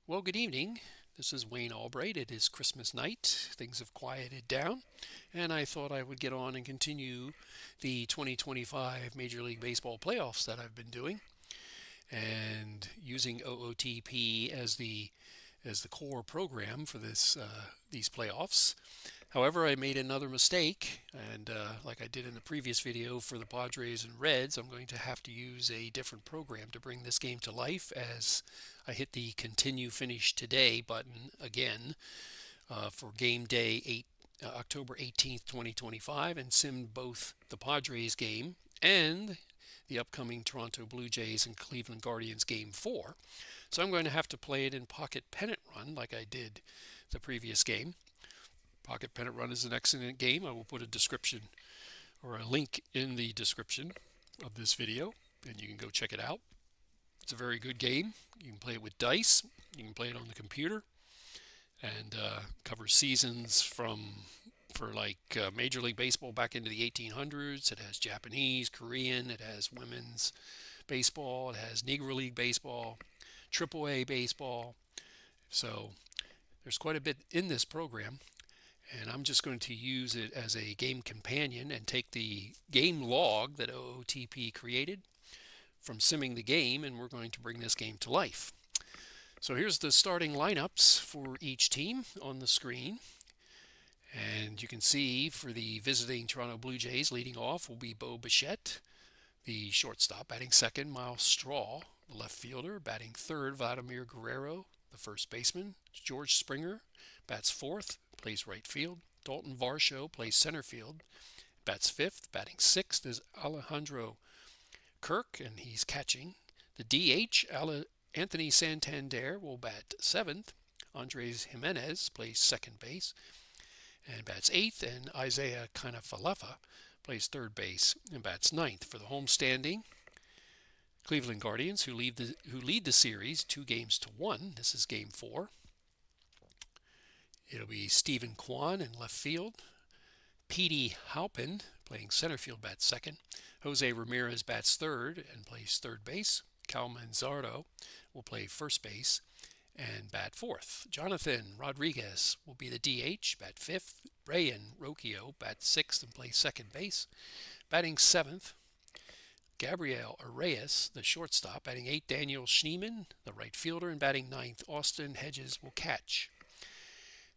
Well, good evening. This is Wayne Albright. It is Christmas night. Things have quieted down, and I thought I would get on and continue the 2025 Major League Baseball playoffs that I've been doing, and using OOTP as the core program for these playoffs. However, I made another mistake, and like I did in the previous video for the Padres and Reds, I'm going to have to use a different program to bring this game to life as I hit the Continue Finish Today button again for game day October 18th, 2025, and simmed both the Padres game and the upcoming Toronto Blue Jays and Cleveland Guardians game 4. So I'm going to have to play it in Pocket Pennant Run like I did the previous game. Pocket Pennant Run is an excellent game. I will put a description or a link in the description of this video, and you can go check it out. It's a very good game. You can play it with dice. You can play it on the computer, and covers seasons for Major League Baseball back into the 1800s. It has Japanese, Korean. It has women's baseball. It has Negro League baseball, AAA baseball. So there's quite a bit in this program. And I'm just going to use it as a game companion and take the game log that OOTP created from simming the game, and we're going to bring this game to life. So here's the starting lineups for each team on the screen. And you can see for the visiting Toronto Blue Jays, leading off will be Bo Bichette, the shortstop. Batting second, Miles Straw, the left fielder. Batting third, Vladimir Guerrero, the first baseman. George Springer bats fourth, plays right field. Dalton Varsho plays center field, bats fifth. Batting sixth is Alejandro Kirk, and he's catching. The DH, Anthony Santander, will bat seventh. Andres Jimenez plays second base and bats eighth, and Isaiah Kanafalefa plays third base and bats ninth. For the homestanding Cleveland Guardians, who lead the series 2-1. This is game 4. It'll be Stephen Kwan in left field. Petey Halpin playing center field bats second. Jose Ramirez bats third and plays third base. Cal Manzardo will play first base and bat fourth. Jonathan Rodriguez will be the DH, bat fifth. Rayan Rocchio bats sixth and plays second base. Batting seventh, Gabriel Arrayas, the shortstop. Batting eighth, Daniel Schneemann, the right fielder. And batting ninth, Austin Hedges will catch.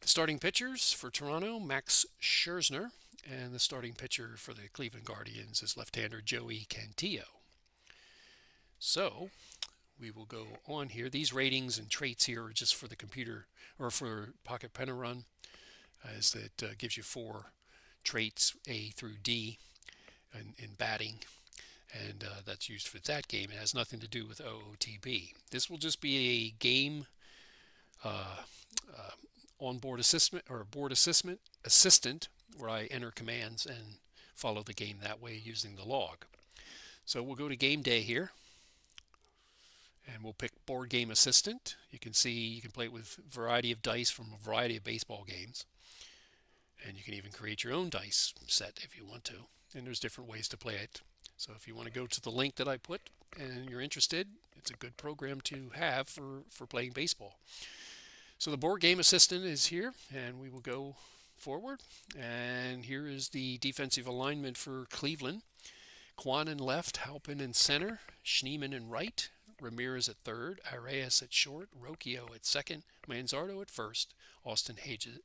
The starting pitchers for Toronto, Max Scherzer, and the starting pitcher for the Cleveland Guardians is left-hander Joey Cantillo. So we will go on here. These ratings and traits here are just for the computer, or for Pocket Pen and Run, as it gives you 4 traits, A through D, in batting, and that's used for that game. It has nothing to do with OOTP. This will just be a game onboard assistant or board assistant where I enter commands and follow the game that way using the log. So we'll go to game day here, and we'll pick board game assistant. You can see you can play it with a variety of dice from a variety of baseball games, and you can even create your own dice set if you want to, and there's different ways to play it. So if you want to go to the link that I put and you're interested, it's a good program to have for playing baseball. So the board game assistant is here, and we will go forward. And here is the defensive alignment for Cleveland. Kwan in left, Halpin in center, Schneemann in right, Ramirez at third, Arrayas at short, Rocchio at second, Manzardo at first. Austin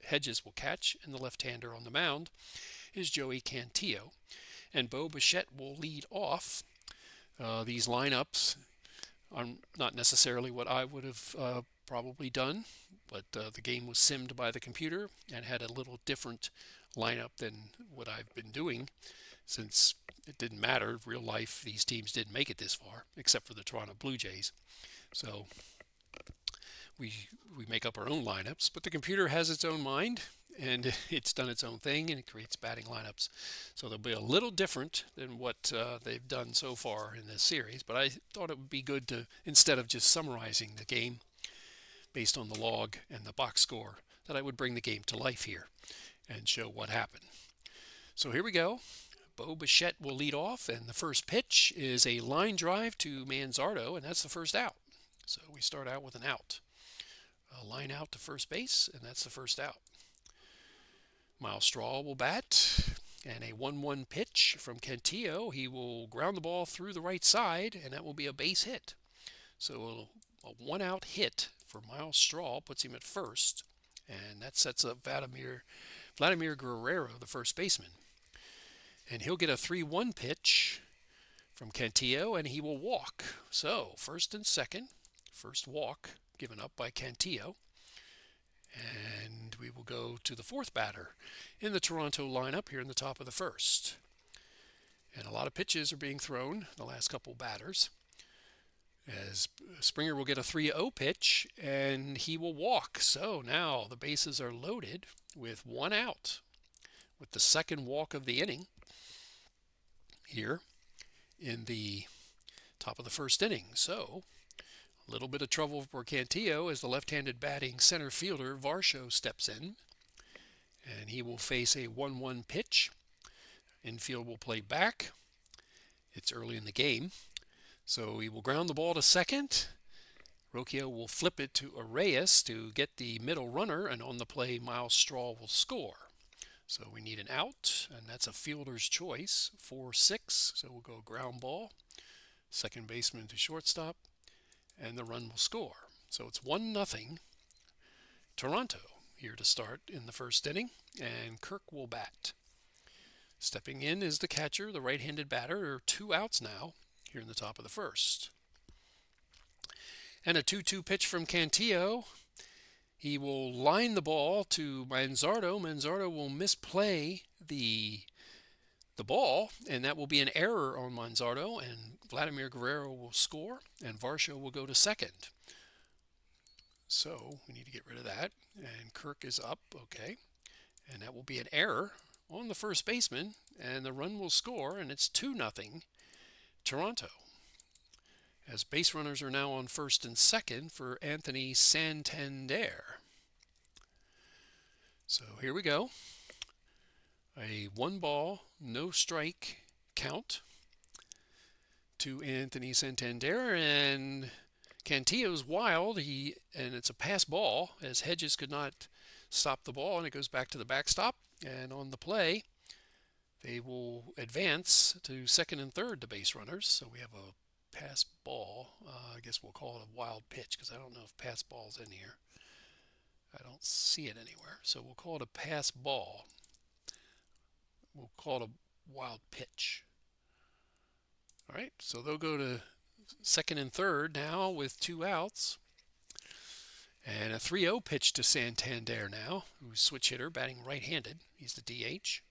Hedges will catch, and the left-hander on the mound is Joey Cantillo. And Bo Bichette will lead off. These lineups are not necessarily what I would have probably done, but the game was simmed by the computer and had a little different lineup than what I've been doing, since it didn't matter. Real life, these teams didn't make it this far, except for the Toronto Blue Jays. So we make up our own lineups, but the computer has its own mind, and it's done its own thing, and it creates batting lineups. So they'll be a little different than what they've done so far in this series, but I thought it would be good to, instead of just summarizing the game based on the log and the box score, that I would bring the game to life here and show what happened. So here we go. Bo Bichette will lead off, and the first pitch is a line drive to Manzardo, and that's the first out. So we start out with an out. a line out to first base, and that's the first out. Miles Straw will bat, and a 1-1 pitch from Cantillo. He will ground the ball through the right side, and that will be a base hit. So a one-out hit for Miles Straw puts him at first, and that sets up Vladimir Guerrero, the first baseman. And he'll get a 3-1 pitch from Cantillo, and he will walk. So first and second, first walk given up by Cantillo. And we will go to the fourth batter in the Toronto lineup here in the top of the first. And a lot of pitches are being thrown the last couple batters. As Springer will get a 3-0 pitch, and he will walk. So now the bases are loaded with one out, with the second walk of the inning here in the top of the first inning. So a little bit of trouble for Cantillo as the left-handed batting center fielder Varsho steps in, and he will face a 1-1 pitch. Infield will play back. It's early in the game, so he will ground the ball to second. Rocchio will flip it to Arraez to get the middle runner, and on the play Miles Straw will score. So we need an out, and that's a fielder's choice, 4-6. So we'll go ground ball, second baseman to shortstop, and the run will score. So it's 1-0 Toronto here to start in the first inning, and Kirk will bat. Stepping in is the catcher, the right-handed batter. There are 2 outs now here in the top of the first. And a 2-2 pitch from Cantillo. He will line the ball to Manzardo. Manzardo will misplay the ball, and that will be an error on Manzardo, and Vladimir Guerrero will score, and Varsho will go to second. So we need to get rid of that, and Kirk is up, okay, and that will be an error on the first baseman, and the run will score, and it's 2-0 Toronto. As base runners are now on first and second for Anthony Santander. So here we go. A 1-ball, no strike count to Anthony Santander, and Cantillo's wild. And it's a pass ball as Hedges could not stop the ball, and it goes back to the backstop. And on the play, they will advance to second and third, the base runners. So we have a pass ball. I guess we'll call it a wild pitch because I don't know if pass ball's in here. I don't see it anywhere. So we'll call it a pass ball. We'll call it a wild pitch. All right, so they'll go to second and third now with 2 outs. And a 3-0 pitch to Santander now, who's switch hitter, batting right-handed. He's the DH.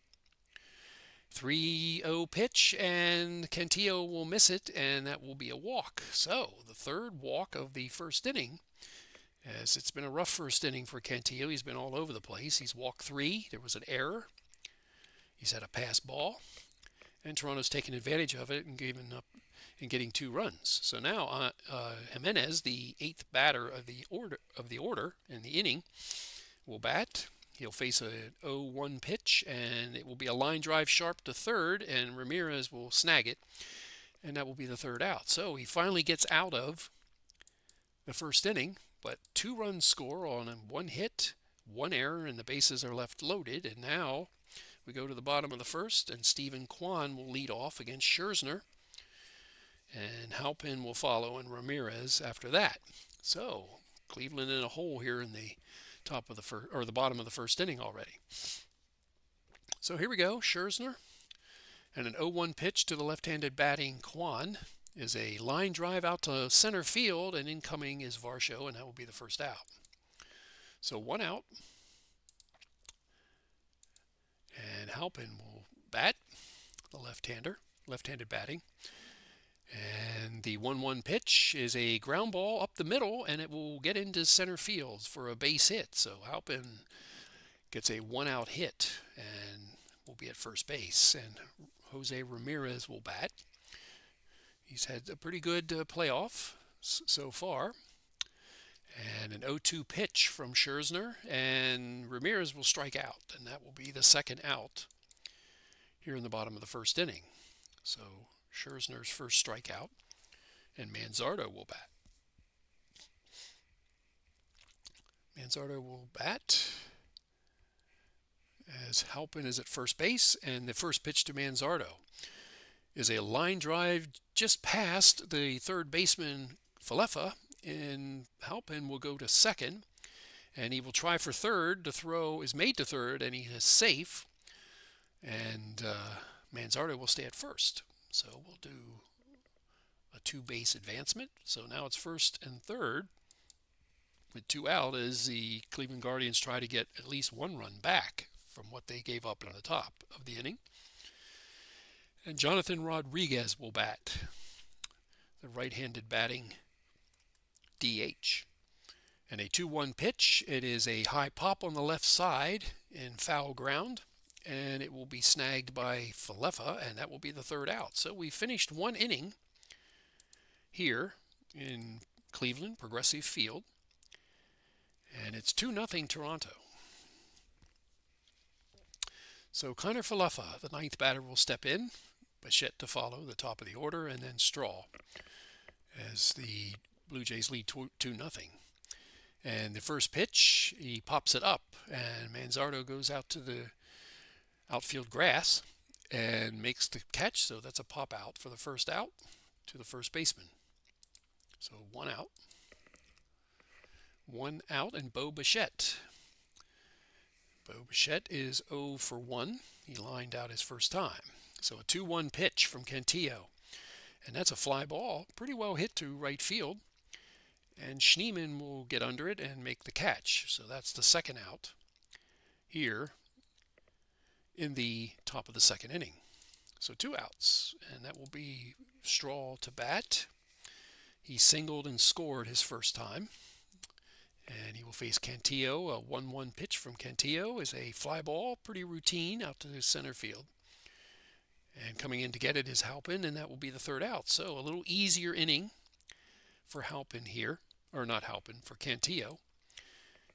3-0 pitch, and Cantillo will miss it, and that will be a walk. So the third walk of the first inning, as it's been a rough first inning for Cantillo. He's been all over the place. He's walked 3. There was an error. He's had a pass ball, and Toronto's taken advantage of it and given up and getting 2 runs. So now Jimenez, the 8th batter of the order in the inning, will bat. He'll face a 0-1 pitch, and it will be a line drive sharp to third, and Ramirez will snag it, and that will be the third out. So he finally gets out of the first inning, but 2 runs score on 1 hit, 1 error, and the bases are left loaded. And now we go to the bottom of the first, and Stephen Kwan will lead off against Scherzer, and Halpin will follow, and Ramirez after that. So Cleveland in a hole here in the top of the first, or the bottom of the first inning already. So here we go. Scherzer, and an 0-1 pitch to the left-handed batting Kwan is a line drive out to center field, and incoming is Varsho, and that will be the first out. So 1 out, and Halpin will bat, the left-handed batting. And the 1-1 pitch is a ground ball up the middle, and it will get into center field for a base hit. So Halpin gets a 1-out hit and will be at first base. And Jose Ramirez will bat. He's had a pretty good playoff so far. And an 0-2 pitch from Scherzer, and Ramirez will strike out, and that will be the second out here in the bottom of the first inning. So Scherzer's first strikeout, and Manzardo will bat. Manzardo will bat as Halpin is at first base, and the first pitch to Manzardo is a line drive just past the third baseman Falefa, and Halpin will go to second, and he will try for third. The throw is made to third, and he is safe, and Manzardo will stay at first. So we'll do a two-base advancement. So now it's first and third with two out as the Cleveland Guardians try to get at least one run back from what they gave up in the top of the inning. And Jonathan Rodriguez will bat, the right-handed batting DH. And a 2-1 pitch. It is a high pop on the left side in foul ground, and it will be snagged by Falefa, and that will be the third out. So we finished one inning here in Cleveland, Progressive Field, and it's 2-0 Toronto. So Connor Falefa, the ninth batter, will step in. Bichette to follow, the top of the order, and then Straw as the Blue Jays lead 2-0. And the first pitch, he pops it up, and Manzardo goes out to the outfield grass and makes the catch. So that's a pop out for the first out to the first baseman. So one out. One out, and Bo Bichette. Bo Bichette is 0 for 1. He lined out his first time. So a 2-1 pitch from Cantillo. And that's a fly ball, pretty well hit to right field. And Schneemann will get under it and make the catch. So that's the second out here in the top of the second inning. So 2 outs, and that will be Straw to bat. He singled and scored his first time. And he will face Cantillo. A 1-1 pitch from Cantillo is a fly ball, pretty routine, out to the center field. And coming in to get it is Halpin, and that will be the third out. So a little easier inning for Halpin here, or not Halpin, for Cantillo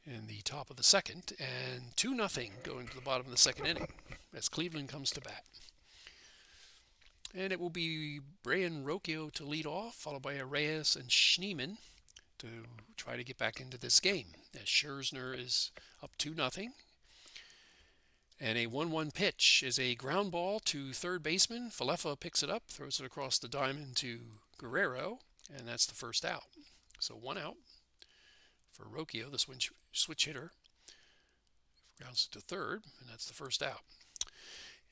in the top of the second. And 2-0 going to the bottom of the second inning as Cleveland comes to bat. And it will be Brayan Rocchio to lead off, followed by Reyes and Schneemann to try to get back into this game, as Scherzer is up 2-0. And a 1-1 pitch is a ground ball to third baseman. Falefa picks it up, throws it across the diamond to Guerrero, and that's the first out. So 1 out for Rocchio, the switch hitter. Grounds it to third, and that's the first out.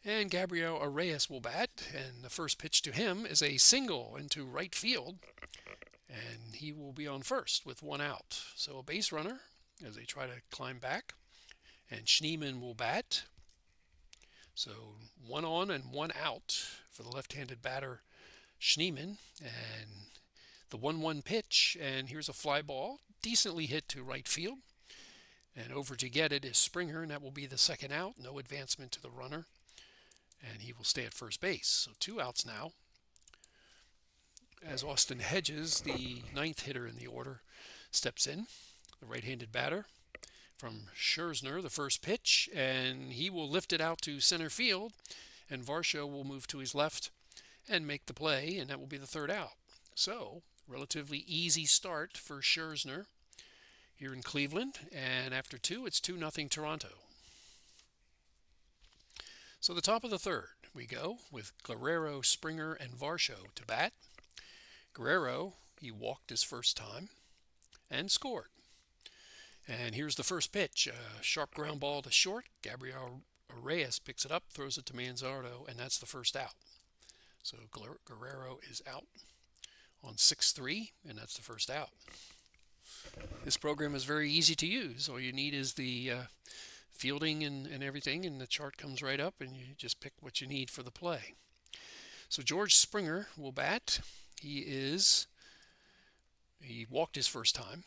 And Gabriel Reyes will bat, and the first pitch to him is a single into right field, and he will be on first with 1 out. So a base runner as they try to climb back, and Schneemann will bat. So 1 on and 1 out for the left-handed batter Schneemann, and the 1-1 pitch, and here's a fly ball, decently hit to right field, and over to get it is Springer, and that will be the second out. No advancement to the runner, and he will stay at first base. So 2 outs now as Austin Hedges, the ninth hitter in the order, steps in, the right-handed batter from Scherzer, the first pitch, and he will lift it out to center field, and Varsho will move to his left and make the play, and that will be the third out. So, relatively easy start for Scherzer here in Cleveland, and after 2, it's 2-0 Toronto. So the top of the third, we go with Guerrero, Springer, and Varsho to bat. Guerrero, he walked his first time and scored. And here's the first pitch, a sharp ground ball to short. Gabriel Reyes picks it up, throws it to Manzardo, and that's the first out. So Guerrero is out on 6-3, and that's the first out. This program is very easy to use. All you need is the fielding and everything, and the chart comes right up, and you just pick what you need for the play. So George Springer will bat. He walked his first time.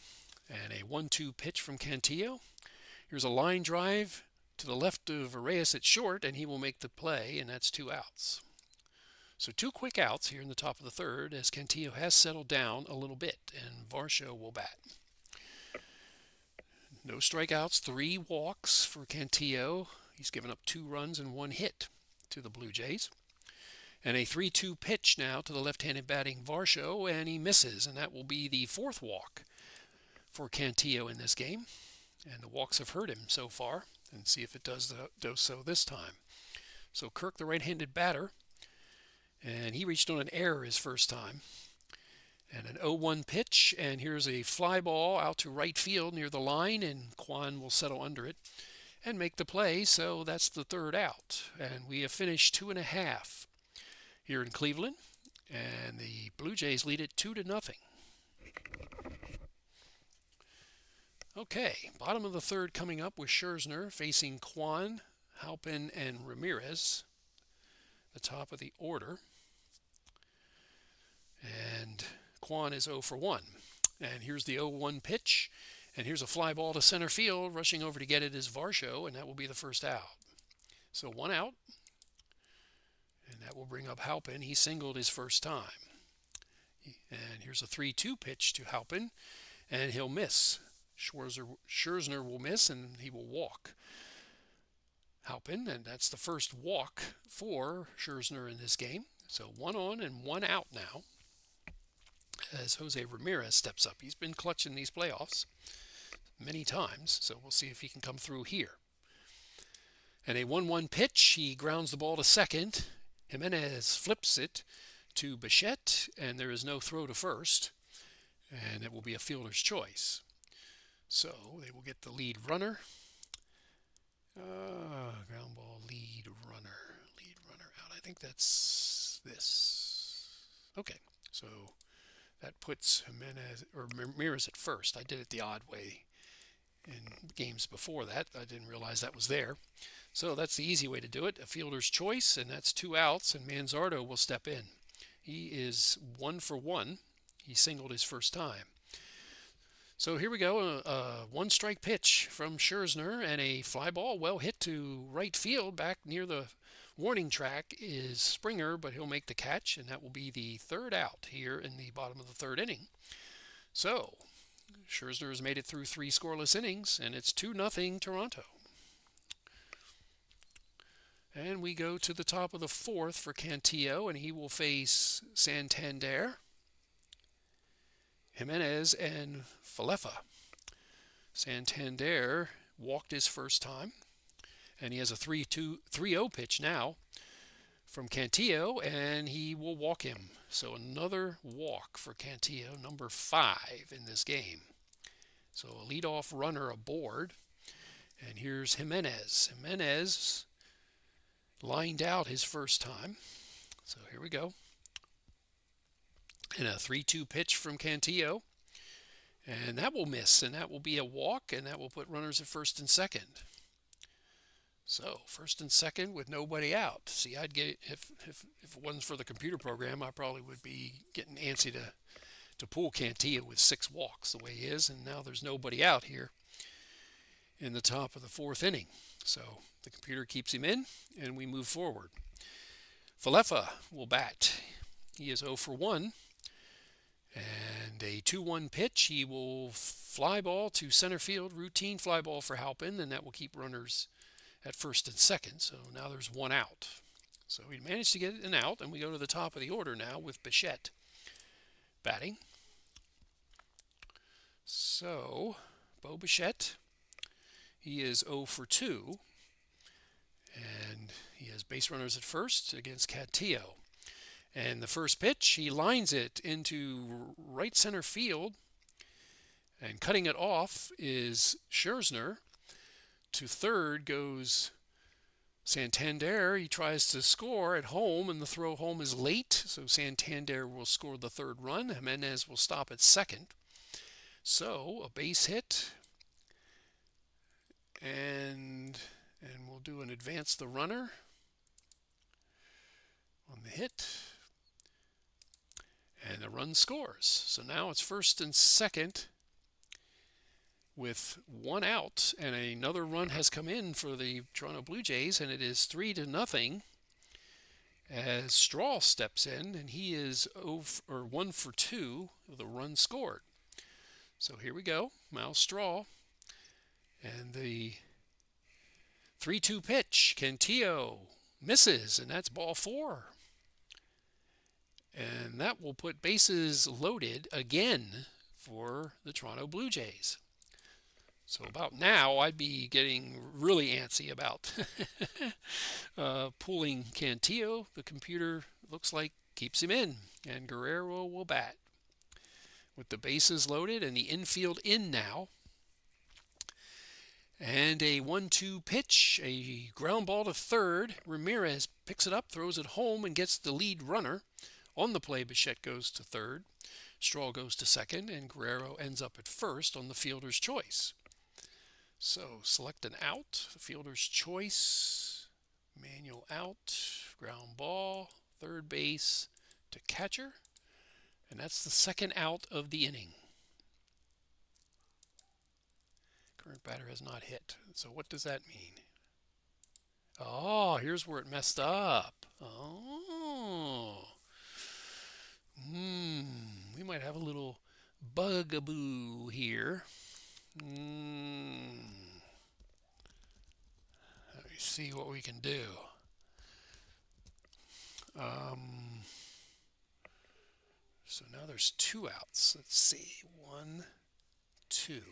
And a 1-2 pitch from Cantillo. Here's a line drive to the left of Reyes at short, and he will make the play, and that's 2 outs. So 2 quick outs here in the top of the third as Cantillo has settled down a little bit, and Varsho will bat. No strikeouts, 3 walks for Cantillo. He's given up 2 runs and 1 hit to the Blue Jays. And a 3-2 pitch now to the left-handed batting Varsho, and he misses, and that will be the 4th walk for Cantillo in this game. And the walks have hurt him so far, and see if it does so this time. So Kirk, the right-handed batter, and he reached on an error his first time. And an 0-1 pitch, and here's a fly ball out to right field near the line, and Kwan will settle under it and make the play. So that's the third out, and we have finished 2.5 here in Cleveland, and the Blue Jays lead it 2-0. Okay, bottom of the third coming up with Scherzer facing Kwan, Halpin, and Ramirez. The top of the order. And Kwan is 0 for 1. And here's the 0-1 pitch. And here's a fly ball to center field. Rushing over to get it is Varsho, and that will be the first out. So 1 out. And that will bring up Halpin. He singled his first time. And here's a 3-2 pitch to Halpin, and he'll miss. Scherzer will miss, and he will walk Halpin, and that's the first walk for Scherzer in this game. So 1 on and 1 out now as Jose Ramirez steps up. He's been clutching these playoffs many times, so we'll see if he can come through here. And a 1-1 pitch. He grounds the ball to second. Jimenez flips it to Bichette, and there is no throw to first, and it will be a fielder's choice. So they will get the lead runner. Ground ball, lead runner out. I think that's this. Okay, so that puts Jimenez or Ramirez at first. I did it the odd way in games before that. I didn't realize that was there. So that's the easy way to do it. A fielder's choice, and that's 2 outs, and Manzardo will step in. He is 1 for 1. He singled his first time. So here we go, a 1-strike pitch from Scherzer, and a fly ball well hit to right field. Back near the warning track is Springer, but he'll make the catch, and that will be the third out here in the bottom of the third inning. So Scherzer has made it through 3 scoreless innings, and it's 2-0 Toronto. And we go to the top of the fourth for Cantillo, and he will face Santander, Jimenez, and Falefa. Santander walked his first time, and he has a 3-0 pitch now from Cantillo, and he will walk him. So another walk for Cantillo, number 5 in this game. So a leadoff runner aboard, and here's Jimenez. Jimenez lined out his first time. So here we go. And a 3-2 pitch from Cantillo. And that will miss, and that will be a walk, and that will put runners at first and second. So first and second with nobody out. See, I'd get if it wasn't for the computer program, I probably would be getting antsy to pull Cantillo with 6 walks the way he is, and now there's nobody out here in the top of the 4th inning. So the computer keeps him in, and we move forward. Falefa will bat. He is 0 for 1. And a 2-1 pitch. He will fly ball to center field, routine fly ball for Halpin, and that will keep runners at first and second. So now there's 1 out. So we managed to get an out, and we go to the top of the order now with Bichette batting. So Bo Bichette, he is 0 for 2, and he has base runners at first against Cantillo. And the first pitch, he lines it into right center field, and cutting it off is Scherzer. To third goes Santander. He tries to score at home, and the throw home is late, so Santander will score the 3rd run. Jimenez will stop at second. So a base hit, and we'll do an advance the runner on the hit. And the run scores. So now it's first and second with 1 out, and another run has come in for the Toronto Blue Jays, and it is 3-0 as Straw steps in, and he is 1 for 2 with a run scored. So here we go, Miles Straw, and the 3-2 pitch. Cantillo misses, and that's ball 4. And that will put bases loaded again for the Toronto Blue Jays. So about now, I'd be getting really antsy about pulling Cantillo. The computer looks like keeps him in, and Guerrero will bat. With the bases loaded and the infield in now, and a 1-2 pitch, a ground ball to third. Ramirez picks it up, throws it home, and gets the lead runner. On the play, Bichette goes to third. Straw goes to second, and Guerrero ends up at first on the fielder's choice. So select an out, the fielder's choice, manual out, ground ball, third base to catcher, and that's the second out of the inning. Current batter has not hit. So what does that mean? Oh, here's where it messed up. Oh. We might have a little bugaboo here. Let me see what we can do. So now there's 2 outs. Let's see. 1, 2.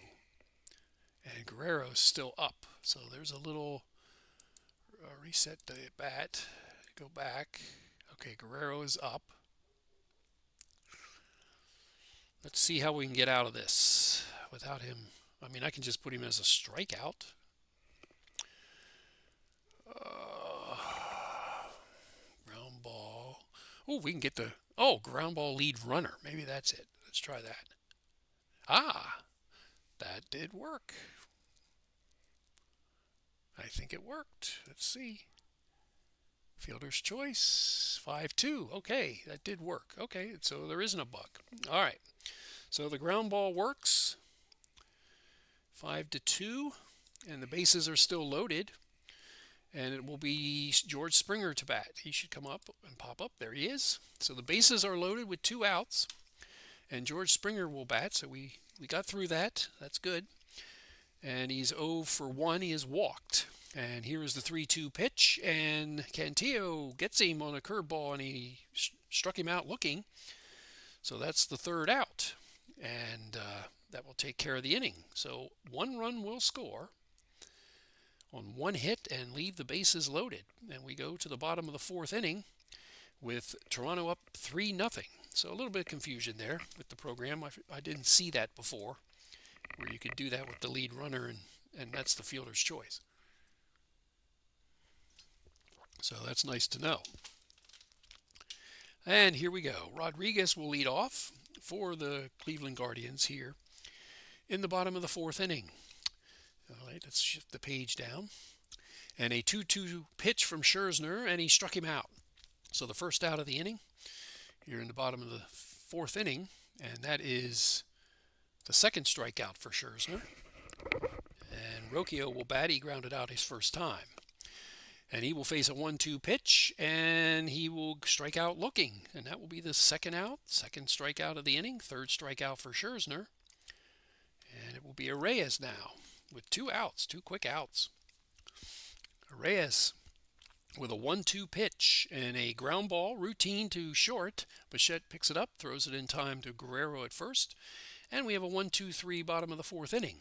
And Guerrero's still up. So there's a little reset the bat. Go back. Okay, Guerrero is up. Let's see how we can get out of this without him. I mean, I can just put him as a strikeout. Ground ball. Oh, we can get the... Oh, ground ball lead runner. Maybe that's it. Let's try that. Ah, that did work. I think it worked. Let's see. Fielder's choice, 5-2. Okay, that did work. Okay, so there isn't a bug. All right. So the ground ball works. 5-2, and the bases are still loaded. And it will be George Springer to bat. He should come up and pop up. There he is. So the bases are loaded with 2 outs, and George Springer will bat. So we got through that. That's good. And he's 0 for 1. He is walked. And here is the 3-2 pitch, and Cantillo gets him on a curveball, and he struck him out looking. So that's the 3rd out, and that will take care of the inning. So 1 run will score on 1 hit and leave the bases loaded. And we go to the bottom of the 4th inning with Toronto up 3-0. So a little bit of confusion there with the program. I didn't see that before, where you could do that with the lead runner, and that's the fielder's choice. So that's nice to know. And here we go. Rodriguez will lead off for the Cleveland Guardians here in the bottom of the 4th inning. All right, let's shift the page down. And a 2-2 pitch from Scherzer, and he struck him out. So the first out of the inning here in the bottom of the 4th inning, and that is the 2nd strikeout for Scherzer. And Rocchio will bat. He grounded out his first time. And he will face a 1-2 pitch, and he will strike out looking. And that will be the 2nd out, 2nd strikeout of the inning, 3rd strikeout for Scherzer. And it will be Reyes now with 2 outs, 2 quick outs. Reyes with a 1-2 pitch and a ground ball routine to short. Bichette picks it up, throws it in time to Guerrero at first. And we have a 1-2-3 bottom of the 4th inning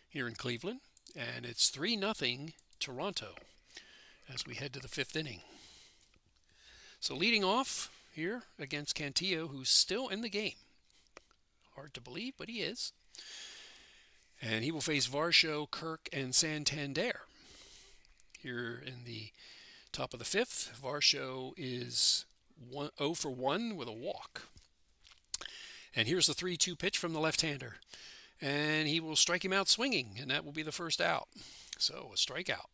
here in Cleveland. And it's 3-0 Toronto as we head to the 5th inning. So leading off here against Cantillo, who's still in the game. Hard to believe, but he is. And he will face Varsho, Kirk, and Santander. Here in the top of the 5th, Varsho is 0 for 1 with a walk. And here's the 3-2 pitch from the left-hander. And he will strike him out swinging, and that will be the first out. So a strikeout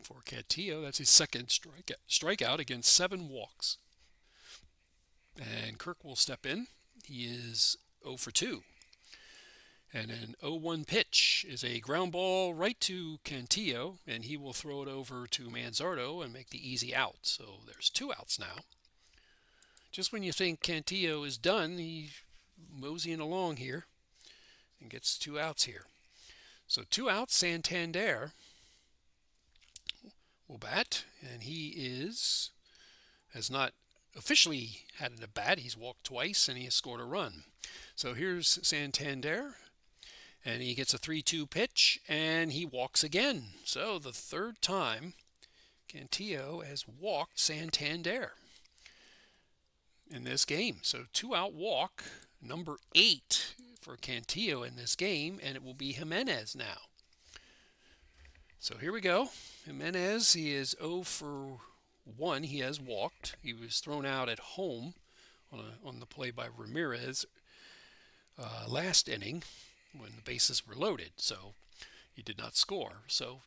for Cantillo. That's his 2nd strikeout against 7 walks. And Kirk will step in. He is 0 for 2. And an 0-1 pitch is a ground ball right to Cantillo, and he will throw it over to Manzardo and make the easy out. So there's 2 outs now. Just when you think Cantillo is done, he's moseying along here and gets 2 outs here. So 2 outs, Santander will bat, and he has not officially had an at-bat. He's walked twice and he has scored a run. So here's Santander, and he gets a 3-2 pitch, and he walks again. So the third time Cantillo has walked Santander in this game. So 2-out walk, number 8 for Cantillo in this game, and it will be Jimenez now. So here we go. Jimenez, he is 0 for 1. He has walked. He was thrown out at home on the play by Ramirez last inning when the bases were loaded. So he did not score. So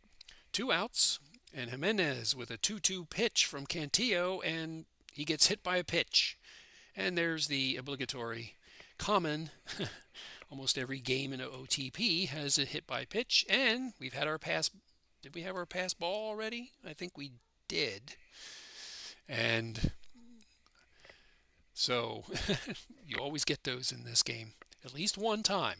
2 outs, and Jimenez with a 2-2 pitch from Cantillo, and he gets hit by a pitch. And there's the obligatory common. Almost every game in an OTP has a hit by pitch, and we've had our pass. Did we have our pass ball already? I think we did. And so you always get those in this game at least one time,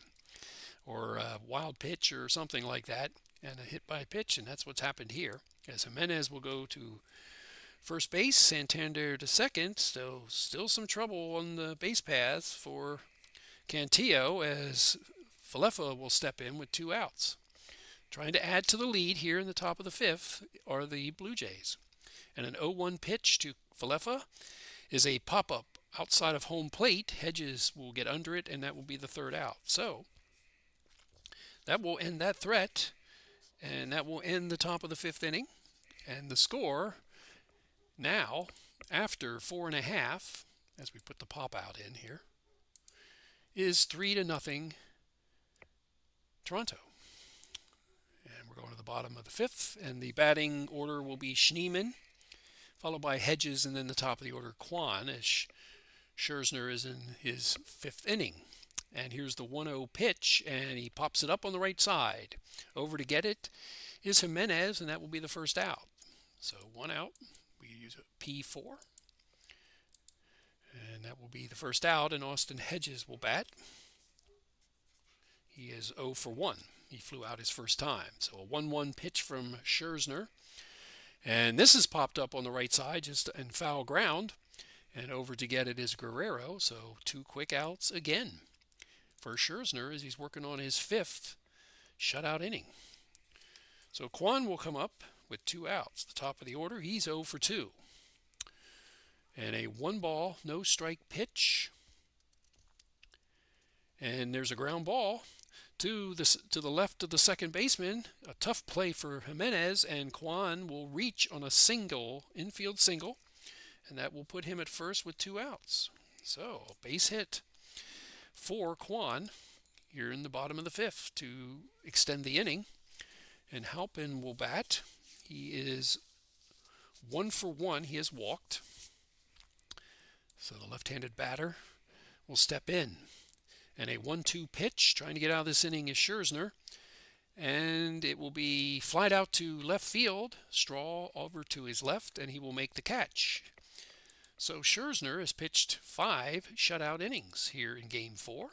or a wild pitch or something like that, and a hit by pitch, and that's what's happened here. As Jimenez will go to first base, Santander to second, so still some trouble on the base paths for Cantillo as Falefa will step in with 2 outs. Trying to add to the lead here in the top of the 5th are the Blue Jays. And an 0-1 pitch to Falefa is a pop-up outside of home plate. Hedges will get under it, and that will be the 3rd out. So that will end that threat, and that will end the top of the 5th inning. And the score now, after 4.5, as we put the pop out in here, is 3-0 Toronto. And we're going to the bottom of the 5th, and the batting order will be Schneemann, followed by Hedges, and then the top of the order, Kwan, as Scherzer is in his 5th inning. And here's the 1-0 pitch, and he pops it up on the right side. Over to get it is Jimenez, and that will be the 1st out. So 1 out. We use a P4. And that will be the 1st out, and Austin Hedges will bat. He is 0 for 1. He flew out his first time. So a 1-1 pitch from Scherzer. And this is popped up on the right side, just in foul ground. And over to get it is Guerrero. So 2 quick outs again for Scherzer as he's working on his 5th shutout inning. So Kwan will come up with 2 outs. The top of the order, he's 0 for 2. And a 1-ball, no strike pitch. And there's a ground ball to the left of the second baseman. A tough play for Jimenez, and Kwan will reach on a single, infield single, and that will put him at first with 2 outs. So a base hit for Kwan here in the bottom of the 5th to extend the inning. And Halpin will bat. He is 1 for 1. He has walked. So the left-handed batter will step in. And a 1-2 pitch, trying to get out of this inning, is Scherzer. And it will be flied out to left field, Straw over to his left, and he will make the catch. So Scherzer has pitched 5 shutout innings here in Game 4.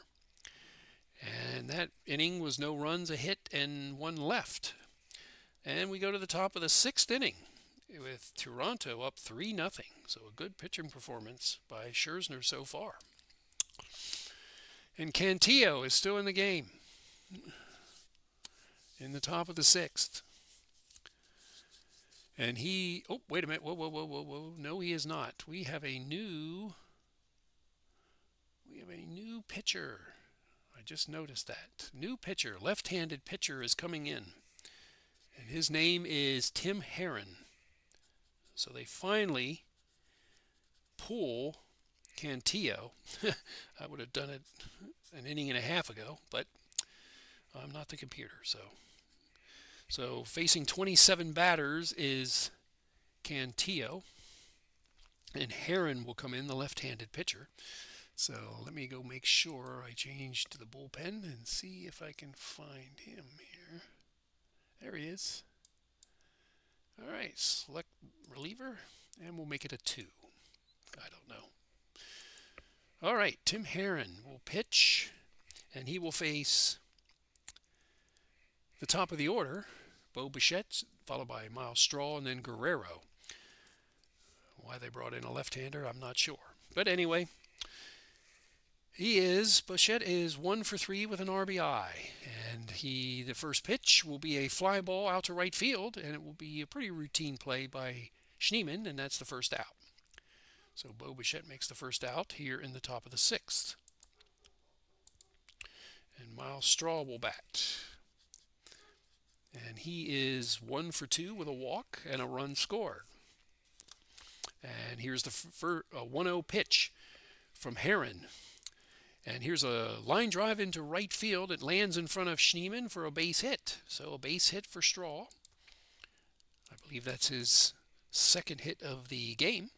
And that inning was no runs, a hit, and 1 left. And we go to the top of the 6th inning with Toronto up 3-0. So a good pitching performance by Scherzer so far. And Cantillo is still in the game in the top of the 6th. And he, oh, wait a minute, whoa. No, he is not. We have a new pitcher. I just noticed that. New pitcher, left-handed pitcher is coming in. And his name is Tim Herron. So they finally pull Cantillo. I would have done it an inning and a half ago, but I'm not the computer. So facing 27 batters is Cantillo, and Herron will come in, the left-handed pitcher. So let me go make sure I change to the bullpen and see if I can find him here. There he is. All right, select reliever, and we'll make it a 2. I don't know. All right, Tim Herron will pitch, and he will face the top of the order, Bo Bichette, followed by Miles Straw, and then Guerrero. Why they brought in a left-hander, I'm not sure. But anyway, Bichette is 1 for 3 with an RBI. And the first pitch will be a fly ball out to right field, and it will be a pretty routine play by Schneemann, and that's the first out. So Bo Bichette makes the first out here in the top of the 6th. And Miles Straw will bat. And he is 1 for 2 with a walk and a run scored. And here's the 1-0 pitch from Herron. And here's a line drive into right field. It lands in front of Schneemann for a base hit. So a base hit for Straw. I believe that's his second hit of the game.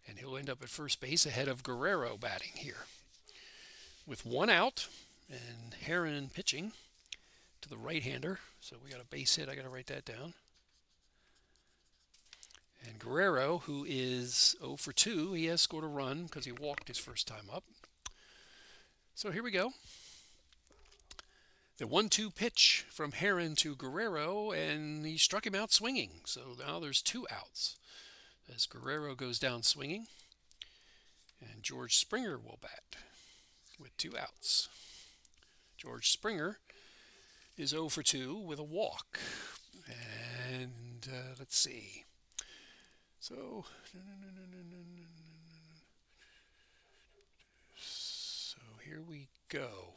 And he'll end up at first base ahead of Guerrero batting here. With 1 out and Herron pitching to the right-hander. So we got a base hit. I got to write that down. And Guerrero, who is 0 for 2, he has scored a run because he walked his first time up. So here we go. The 1-2 pitch from Herron to Guerrero, and he struck him out swinging. So now there's 2 outs as Guerrero goes down swinging. And George Springer will bat with 2 outs. George Springer is 0 for 2 with a walk. And let's see. So here we go.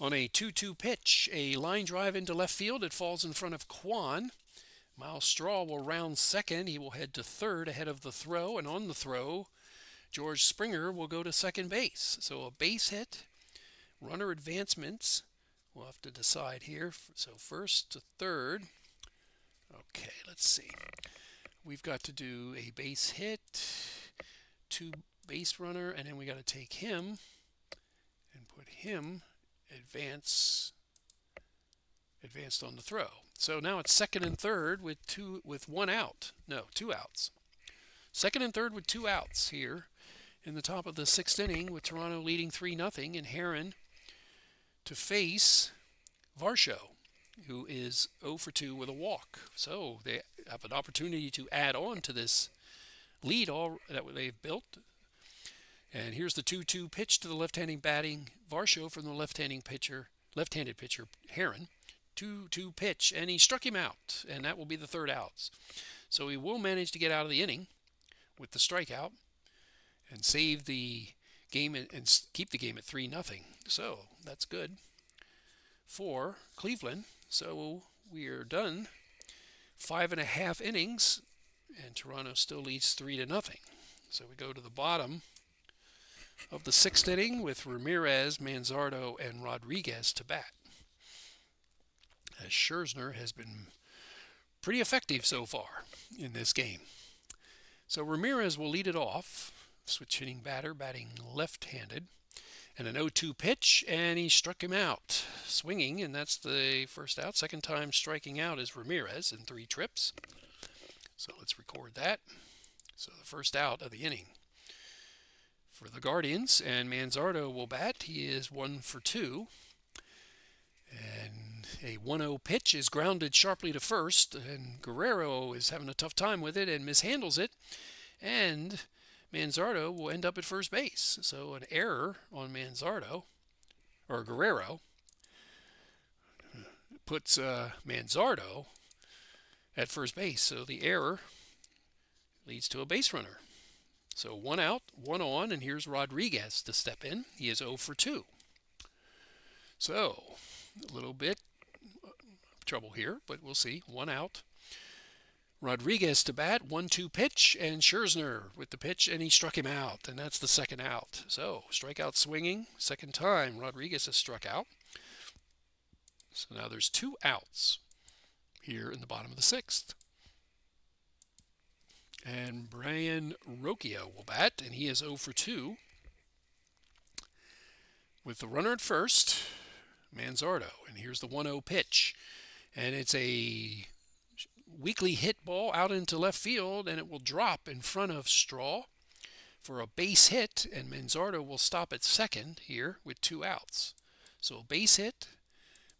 On a 2-2 pitch, a line drive into left field. It falls in front of Kwan. Miles Straw will round second. He will head to third ahead of the throw. And on the throw, George Springer will go to second base. So a base hit, runner advancements. We'll have to decide here. So first to third. Okay, let's see. We've got to do a base hit, 2 base runner, and then we got to take him and put him advanced on the throw. So now it's second and third with 1 out. No, 2 outs. Second and third with 2 outs here in the top of the 6th inning with Toronto leading 3-0, and Herron to face Varsho, who is 0 for 2 with a walk. So they have an opportunity to add on to this lead that they've built. And here's the 2-2 pitch to the left-handed batting Varsho from the left-handed pitcher Herron. 2-2 pitch, and he struck him out, and that will be the 3rd out. So he will manage to get out of the inning with the strikeout and save the game and keep the game at 3-0. So that's good for Cleveland. So we are done 5.5 innings, and Toronto still leads 3-0. So we go to the bottom of the 6th inning with Ramirez, Manzardo, and Rodriguez to bat. As Scherzer has been pretty effective so far in this game. So Ramirez will lead it off, switch hitting batter, batting left-handed. And an 0-2 pitch, and he struck him out swinging, and that's the first out. Second time striking out is Ramirez in 3 trips. So let's record that. So the first out of the inning for the Guardians, and Manzardo will bat. He is 1 for 2. And a 1-0 pitch is grounded sharply to first, and Guerrero is having a tough time with it and mishandles it. And Manzardo will end up at first base. So an error on Guerrero, puts Manzardo at first base. So the error leads to a base runner. So 1 out, 1 on, and here's Rodriguez to step in. He is 0 for 2. So a little bit of trouble here, but we'll see. 1 out. Rodriguez to bat, 1-2 pitch, and Scherzer with the pitch, and he struck him out, and that's the second out. So, strikeout swinging, second time Rodriguez has struck out. So now there's 2 outs here in the bottom of the 6th. And Brian Rocchio will bat, and he is 0 for 2. With the runner at first, Manzardo, and here's the 1-0 pitch. And it's a weakly hit ball out into left field, and it will drop in front of Straw for a base hit, and Manzardo will stop at second here with 2 outs. So a base hit,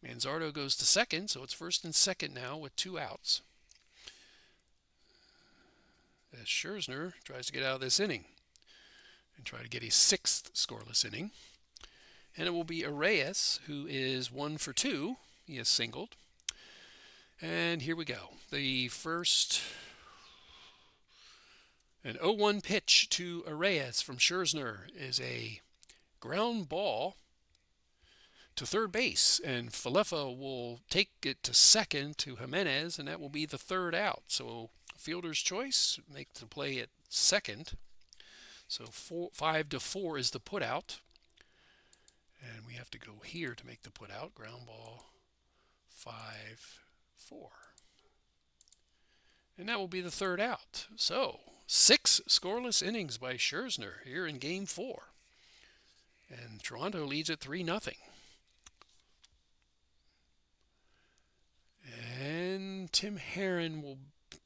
Manzardo goes to second, so it's first and second now with 2 outs. as Scherzer tries to get out of this inning and try to get a sixth scoreless inning. And it will be Reyes, who is 1 for 2. He has singled. And here we go. The first, an 0-1 pitch to Reyes from Scherzer is a ground ball to third base, and Falefa will take it to second to Jimenez, and that will be the third out. So fielder's choice, make the play at second. So 5-4 is the put out, and we have to go here to make the put out. Ground ball, 5-4, and that will be the third out. So 6 scoreless innings by Scherzer here in Game 4, and Toronto leads at 3-0. And Tim Herron will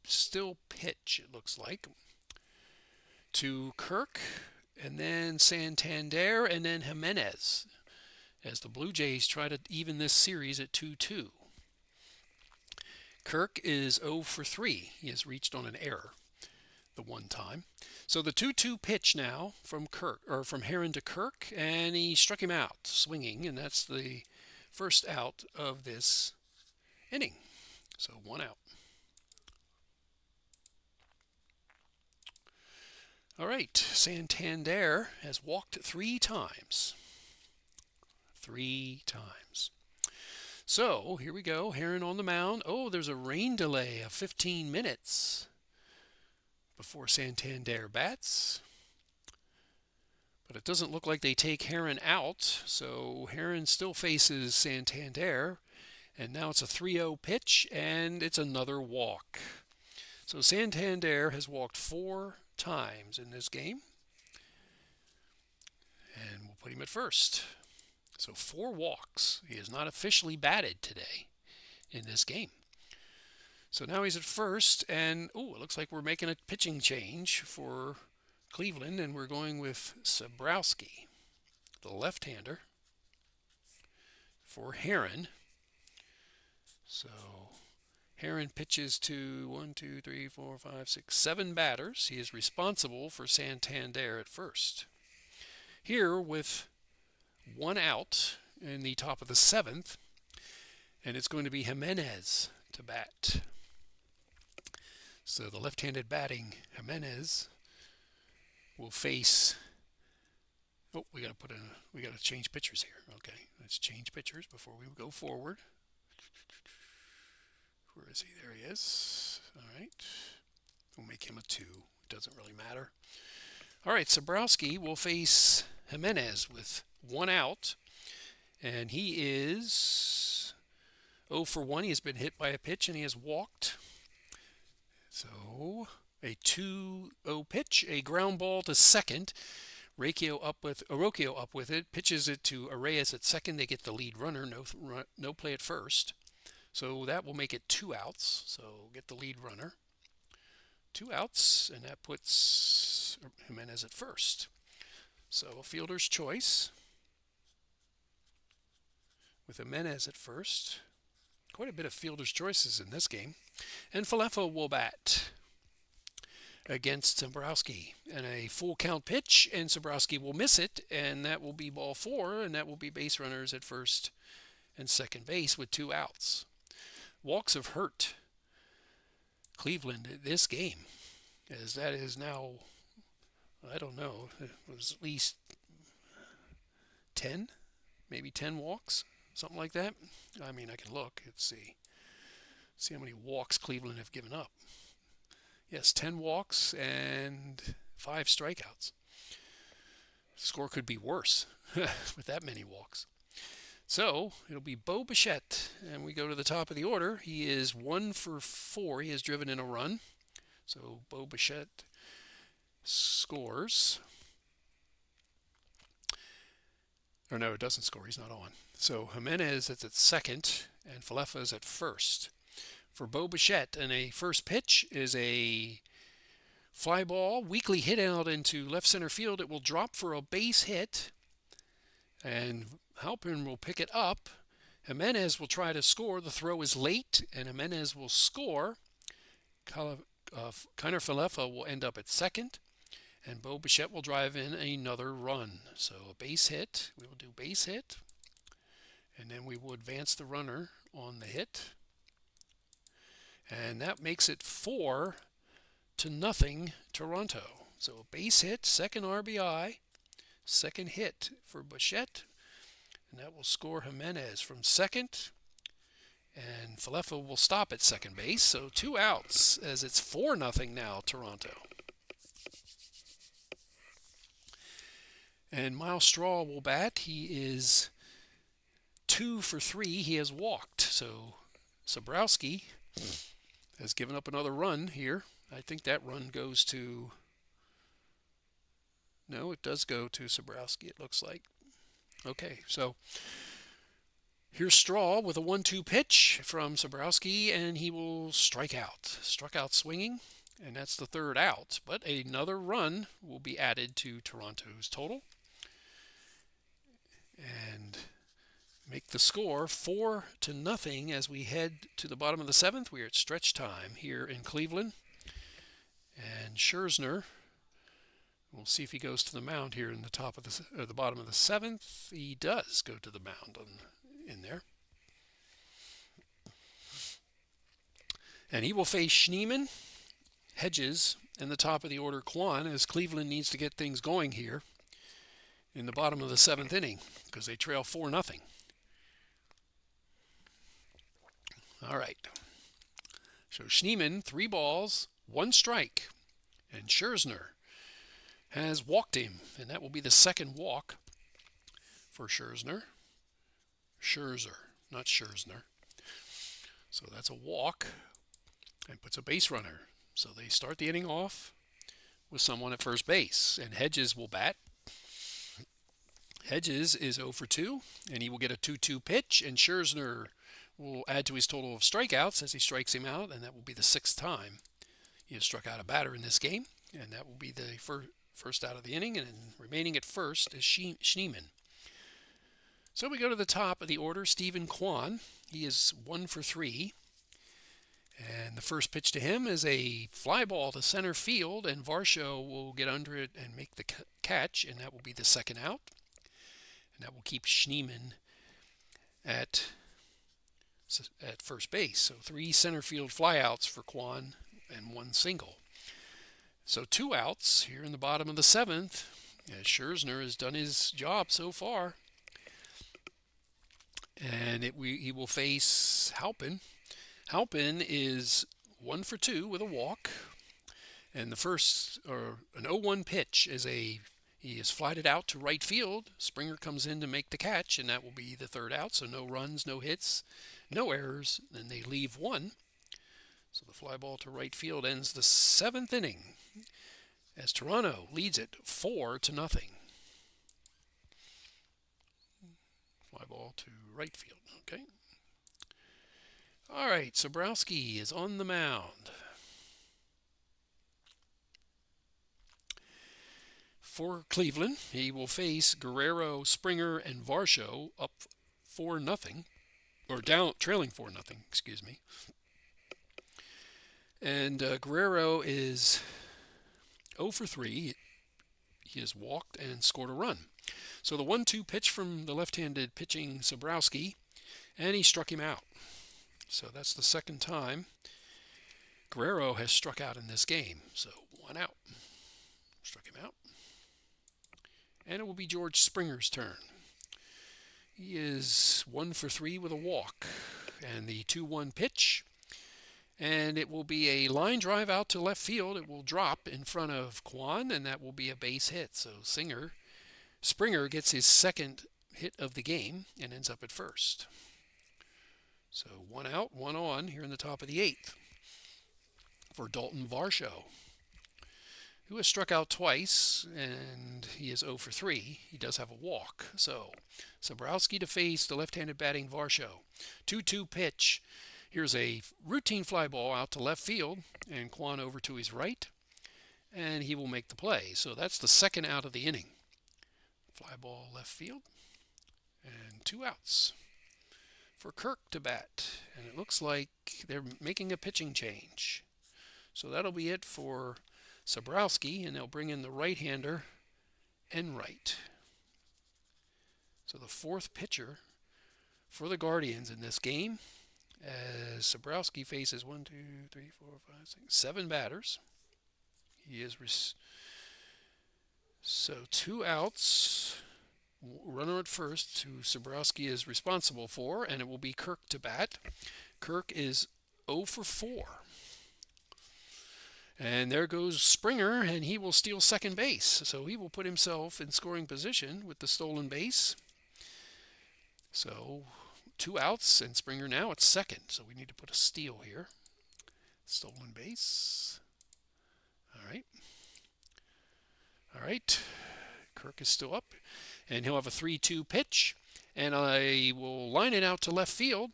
still pitch, it looks like, to Kirk, and then Santander, and then Jimenez, as the Blue Jays try to even this series at 2-2. Kirk is 0 for 3. He has reached on an error the one time. So the 2-2 pitch now from Herron to Kirk, and he struck him out swinging, and that's the first out of this inning. So 1 out. All right, Santander has walked 3 times. 3 times. So here we go. Herron on the mound. Oh, there's a rain delay of 15 minutes before Santander bats. But it doesn't look like they take Herron out. So Herron still faces Santander. And now it's a 3-0 pitch, and it's another walk. So Santander has walked 4 times in this game. And we'll put him at first. So 4 walks. He is not officially batted today in this game. So now he's at first, and it looks like we're making a pitching change for Cleveland, and we're going with Sabrowski, the left-hander, for Herron. So Herron pitches to 7 batters. He is responsible for Santander at first. Here with 1 out in the top of the 7th, and it's going to be Jimenez to bat. So the left-handed batting Jimenez will face. Oh, we got to change pitchers here. Okay, let's change pitchers before we go forward. Where is he? There he is. All right. We'll make him a 2. It doesn't really matter. All right, Sabrowski will face Jimenez with 1 out. And he is 0 for 1. He has been hit by a pitch, and he has walked. So a 2-0 pitch, a ground ball to second. Orocchio up with it, pitches it to Reyes at second. They get the lead runner, no play at first. So that will make it 2 outs. So get the lead runner. 2 outs, and that puts Jimenez at first. So a fielder's choice with Jimenez at first. Quite a bit of fielder's choices in this game. And Falefa will bat against Sabrowski. And a full count pitch, and Sabrowski will miss it, and that will be ball 4, and that will be base runners at first and second base with 2 outs. Walks have hurt Cleveland this game, as that is now, I don't know, it was at least 10, maybe 10 walks, something like that. I mean, I can look and see how many walks Cleveland have given up. Yes, 10 walks and 5 strikeouts. The score could be worse with that many walks. So it'll be Bo Bichette, and we go to the top of the order. He is 1 for 4. He has driven in a run. So Bo Bichette scores. Or no, it doesn't score. He's not on. So Jimenez is at second, and Falefa is at first. For Bo Bichette, and a first pitch is a fly ball, weakly hit out into left center field. It will drop for a base hit, and Halpern will pick it up. Jimenez will try to score. The throw is late, and Jimenez will score. Kiner Falefa will end up at second, and Bo Bichette will drive in another run. So a base hit, we will do base hit, and then we will advance the runner on the hit. And that makes it 4-0 Toronto. So a base hit, second RBI, second hit for Bichette, and that will score Jimenez from second. And Falefa will stop at second base, so 2 outs as it's 4-0 now, Toronto. And Miles Straw will bat. He is 2 for 3. He has walked. So Sobrowski has given up another run here. I think that run goes to... No, it does go to Sobrowski, it looks like. Okay, so here's Straw with a 1-2 pitch from Sobrowski, and he will strike out. Struck out swinging, and that's the 3rd out. But another run will be added to Toronto's total and make the score 4-0 as we head to the bottom of the 7th. We are at stretch time here in Cleveland. And Scherzer, we'll see if he goes to the mound here in the bottom of the 7th. He does go to the mound in there. And he will face Schneemann, Hedges, and the top of the order Kwan, as Cleveland needs to get things going here in the bottom of the 7th inning because they trail 4-0. All right. So Schneemann, 3 balls, 1 strike, and Scherzer has walked him, and that will be the 2nd walk for Scherzer, not Scherzer. So that's a walk and puts a base runner. So they start the inning off with someone at first base, and Hedges will bat. Hedges is 0 for 2, and he will get a 2-2 pitch, and Scherzer will add to his total of strikeouts as he strikes him out, and that will be the 6th time he has struck out a batter in this game, and that will be the first out of the inning, and remaining at first is Schneemann. So we go to the top of the order, Stephen Kwan. He is 1 for 3, and the first pitch to him is a fly ball to center field, and Varsho will get under it and make the catch, and that will be the 2nd out, and that will keep Schneemann at first base. So 3 center field flyouts for Kwan and 1 single. So 2 outs here in the bottom of the 7th, as Scherzer has done his job so far. And he will face Halpin. Halpin is 1 for 2 with a walk. And the first, or an 0-1 pitch, he is flighted out to right field. Springer comes in to make the catch, and that will be the 3rd out. So no runs, no hits, no errors. Then they leave 1. So the fly ball to right field ends the 7th inning as Toronto leads it 4-0. Fly ball to right field. Okay. All right, Sobrowski is on the mound. For Cleveland, he will face Guerrero, Springer, and Varsho up 4-0, or down, trailing 4-0, excuse me. And Guerrero is 0 for 3. He has walked and scored a run. So the 1-2 pitch from the left-handed pitching Sobrowski, and he struck him out. So that's the 2nd time Guerrero has struck out in this game. So 1 out. Struck him out. And it will be George Springer's turn. He is 1 for 3 with a walk. And the 2-1 pitch. And it will be a line drive out to left field. It will drop in front of Kwan, and that will be a base hit. So Springer gets his 2nd hit of the game and ends up at first. So 1 out, 1 on here in the top of the 8th for Dalton Varsho, who has struck out twice, and he is 0 for 3. He does have a walk. So Sobrowski to face the left-handed batting Varsho. 2-2 pitch. Here's a routine fly ball out to left field, and Kwan over to his right, and he will make the play. So that's the 2nd out of the inning. Fly ball left field, and 2 outs for Kirk to bat. And it looks like they're making a pitching change. So that'll be it for Sabrowski, and they'll bring in the right-hander, Enright. So the fourth pitcher for the Guardians in this game, as Sabrowski faces 1, 2, 3, 4, 5, 6, 7 batters. He is so 2 outs. Runner at first, who Sabrowski is responsible for, and it will be Kirk to bat. Kirk is 0 for 4. And there goes Springer, and he will steal second base. So he will put himself in scoring position with the stolen base. So 2 outs, and Springer now at second. So we need to put a steal here. Stolen base. All right. All right. Kirk is still up, and he'll have a 3-2 pitch. And I will line it out to left field.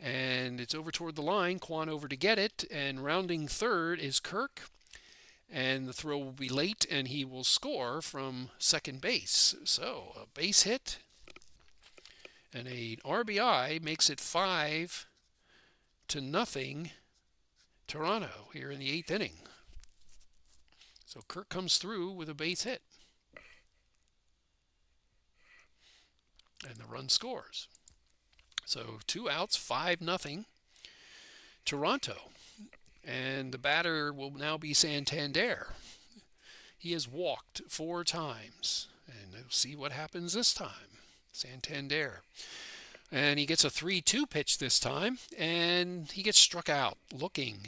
And it's over toward the line. Quan over to get it. And rounding third is Kirk. And the throw will be late, and he will score from second base. So a base hit and an RBI makes it 5-0 Toronto here in the 8th inning. So Kirk comes through with a base hit. And the run scores. So 2 outs, 5-0 Toronto. And the batter will now be Santander. He has walked 4 times. And we'll see what happens this time. Santander. And he gets a 3-2 pitch this time. And he gets struck out looking.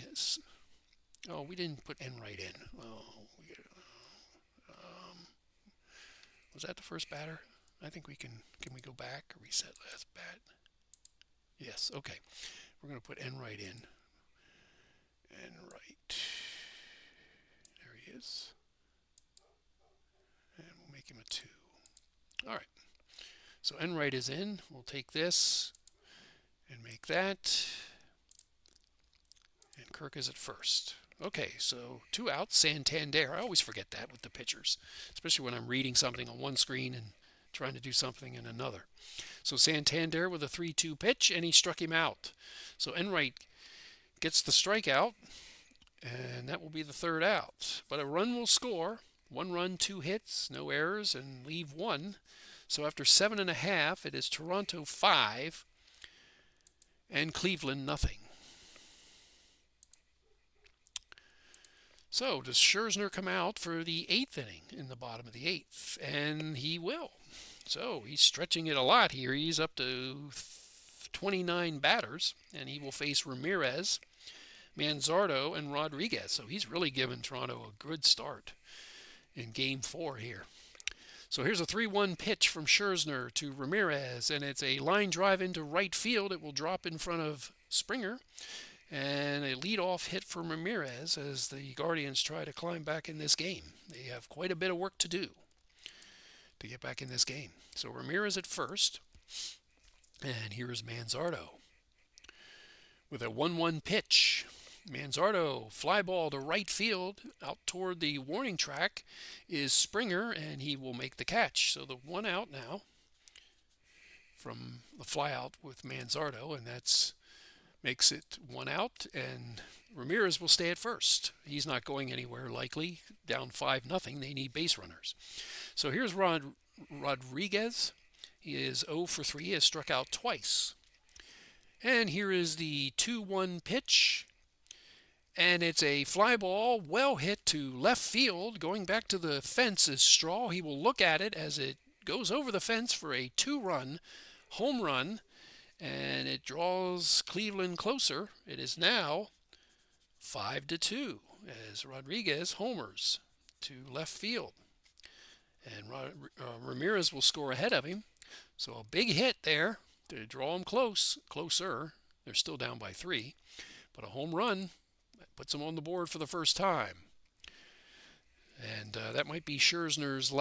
Oh, we didn't put Enright in. Oh, was that the first batter? I think we can we go back? Reset last bat? Yes, okay. We're going to put Enright in. Enright. There he is. And we'll make him a 2. All right. So Enright is in. We'll take this and make that. And Kirk is at first. Okay, so 2 outs, Santander. I always forget that with the pitchers, especially when I'm reading something on one screen and trying to do something in another. So Santander with a 3-2 pitch, and he struck him out. So Enright gets the strikeout, and that will be the 3rd out. But a run will score. 1 run, 2 hits, no errors, and leave 1. So after 7.5, it is Toronto 5 and Cleveland nothing. So does Scherzer come out for the 8th inning in the bottom of the 8th? And he will. So he's stretching it a lot here. He's up to 29 batters, and he will face Ramirez, Manzardo, and Rodriguez. So he's really given Toronto a good start in Game 4 here. So here's a 3-1 pitch from Scherzer to Ramirez, and it's a line drive into right field. It will drop in front of Springer, and a leadoff hit for Ramirez as the Guardians try to climb back in this game. They have quite a bit of work to do to get back in this game. So Ramirez at first, and here is Manzardo with a 1-1 pitch. Manzardo, fly ball to right field, out toward the warning track is Springer, and he will make the catch. So the 1 out now from the fly out with Manzardo, and that's makes it 1 out, and Ramirez will stay at first. He's not going anywhere likely. Down 5-0. They need base runners. So here's Rodriguez. He is 0 for 3. He has struck out twice. And here is the 2-1 pitch. And it's a fly ball, well hit to left field. Going back to the fence is Straw. He will look at it as it goes over the fence for a 2-run home run. And it draws Cleveland closer. It is now 5-2 as Rodriguez homers to left field. And Ramirez will score ahead of him. So a big hit there to draw them closer. They're still down by 3. But a home run puts them on the board for the first time. And that might be Scherzer's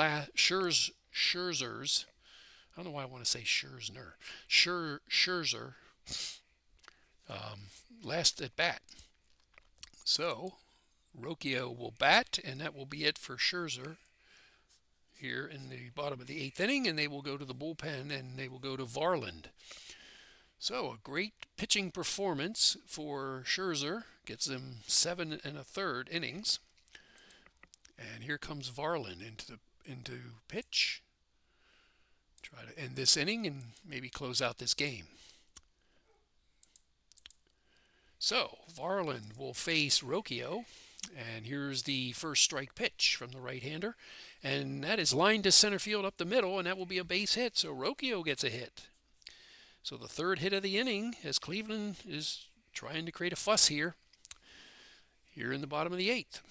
I don't know why I want to say Scherzer. Scherzer last at bat. So Rocchio will bat, and that will be it for Scherzer here in the bottom of the 8th inning, and they will go to the bullpen, and they will go to Varland. So a great pitching performance for Scherzer. Gets him 7 1/3 innings. And here comes Varlin into pitch. Try to end this inning and maybe close out this game. So Varlin will face Rocchio. And here's the first strike pitch from the right-hander. And that is lined to center field up the middle, and that will be a base hit. So Rocchio gets a hit. So the third hit of the inning as Cleveland is trying to create a fuss here in the bottom of the eighth.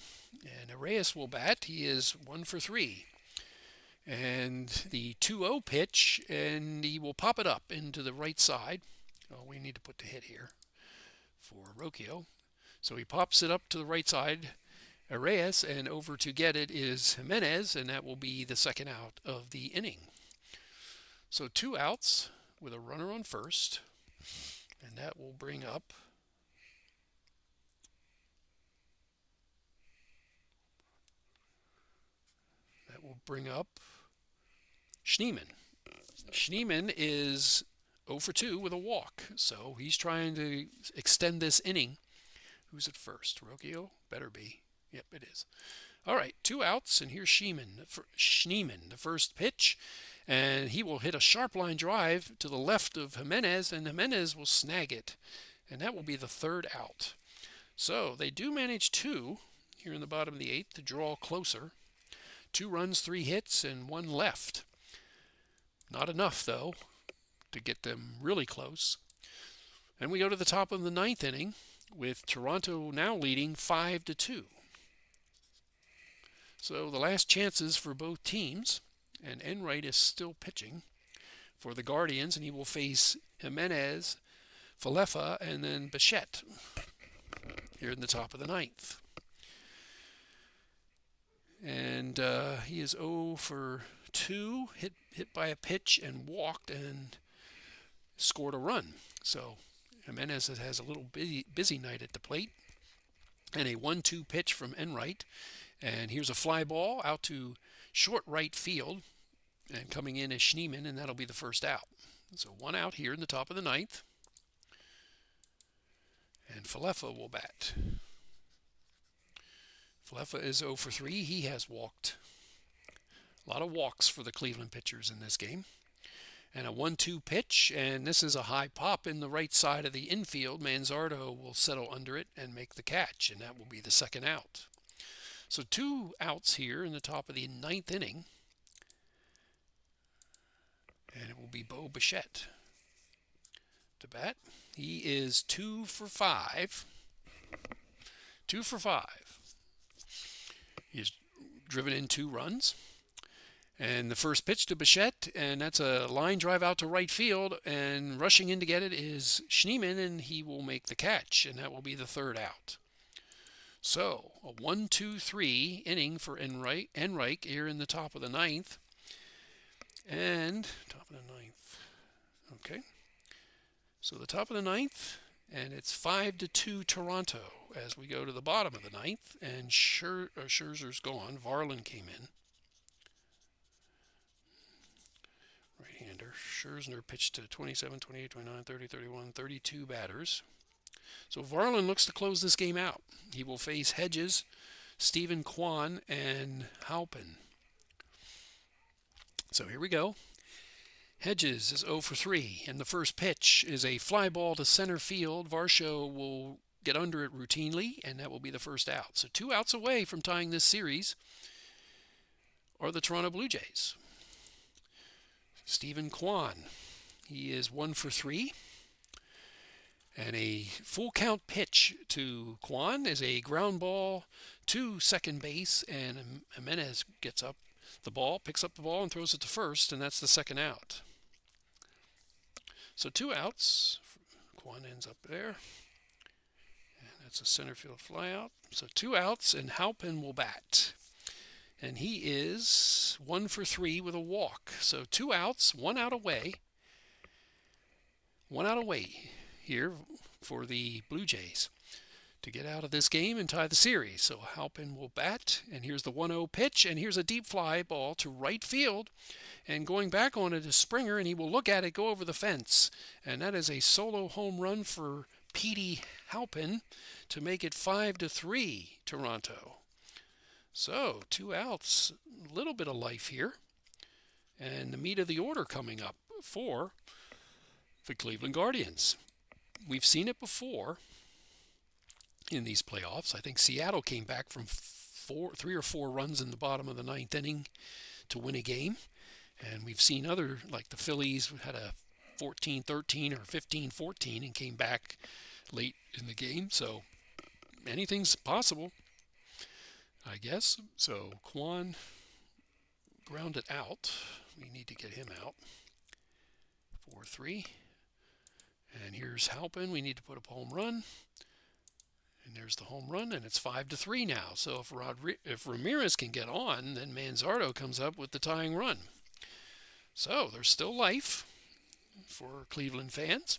And Arias will bat. He is 1 for 3. And the 2-0 pitch, and he will pop it up into the right side. Oh, we need to put the hit here for Rocchio. So he pops it up to the right side, Arias, and over to get it is Jimenez, and that will be the second out of the inning. So 2 outs with a runner on first, and that will bring up Schneemann. Schneemann is 0 for 2 with a walk, so he's trying to extend this inning. Who's at first? Rocchio? Better be. Yep, it is. All right, 2 outs, and here's Schneemann, the first pitch, and he will hit a sharp line drive to the left of Jimenez, and Jimenez will snag it, and that will be the third out. So they do manage 2 here in the bottom of the eighth to draw closer. 2 runs, 3 hits, and 1 left. Not enough, though, to get them really close. And we go to the top of the ninth inning with Toronto now leading 5-2. So the last chances for both teams, and Enright is still pitching for the Guardians, and he will face Jimenez, Falefa, and then Bichette here in the top of the ninth. And he is 0 for 2, hit by a pitch and walked and scored a run. So Jimenez has a little busy night at the plate. And a 1-2 pitch from Enright. And here's a fly ball out to short right field. And coming in is Schneemann, and that'll be the first out. So 1 out here in the top of the ninth. And Falefa will bat. Falefa is 0 for 3. He has walked. A lot of walks for the Cleveland pitchers in this game. And a 1-2 pitch, and this is a high pop in the right side of the infield. Manzardo will settle under it and make the catch, and that will be the second out. So 2 outs here in the top of the ninth inning. And it will be Bo Bichette to bat. He is 2 for 5. 2 for 5. He has driven in 2 runs. And the first pitch to Bichette, and that's a line drive out to right field, and rushing in to get it is Schneemann, and he will make the catch, and that will be the third out. So a 1-2-3 inning for Enright here in the top of the ninth. And top of the ninth. Okay. So the top of the ninth, and it's 5-2 Toronto as we go to the bottom of the ninth, and Scherzer's gone. Varlin came in. Right-hander. Scherzer pitched to 27, 28, 29, 30, 31, 32 batters. So Varlin looks to close this game out. He will face Hedges, Stephen Kwan, and Halpin. So here we go. Hedges is 0 for 3, and the first pitch is a fly ball to center field. Varsho will get under it routinely, and that will be the first out. So 2 outs away from tying this series are the Toronto Blue Jays. Stephen Kwan, he is 1 for 3. And a full count pitch to Kwan is a ground ball to second base, and Jimenez gets up the ball, picks up the ball, and throws it to first, and that's the second out. So 2 outs. Kwan ends up there. And that's a center field fly out. So 2 outs, and Halpin will bat. And he is 1 for 3 with a walk. So 2 outs, 1 out away. 1 out away here for the Blue Jays. to get out of this game and tie the series. So Halpin will bat, and here's the 1-0 pitch, and here's a deep fly ball to right field. And going back on it is Springer, and he will look at it go over the fence. And that is a solo home run for Petey Halpin to make it 5-3 Toronto. So 2 outs, a little bit of life here. And the meat of the order coming up for the Cleveland Guardians. We've seen it before in these playoffs. I think Seattle came back from 3 or 4 runs in the bottom of the 9th inning to win a game. And we've seen other, like the Phillies had a 14-13 or 15-14 and came back late in the game. So anything's possible, I guess. So Kwan grounded out. We need to get him out. 4-3. And here's Halpin. We need to put up a home run. And there's the home run, and it's 5-3 now. So if Ramirez can get on, then Manzardo comes up with the tying run. So there's still life for Cleveland fans.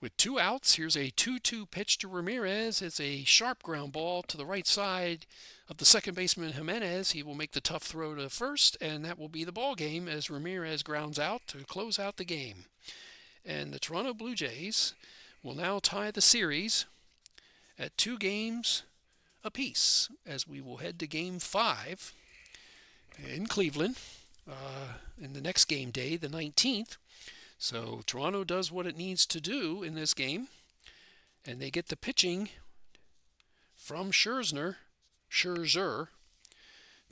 With 2 outs, here's a 2-2 pitch to Ramirez. It's a sharp ground ball to the right side of the second baseman Jimenez. He will make the tough throw to first, and that will be the ball game as Ramirez grounds out to close out the game. And the Toronto Blue Jays will now tie the series at 2 games apiece as we will head to Game 5 in Cleveland in the next game day, the 19th. So Toronto does what it needs to do in this game, and they get the pitching from Scherzer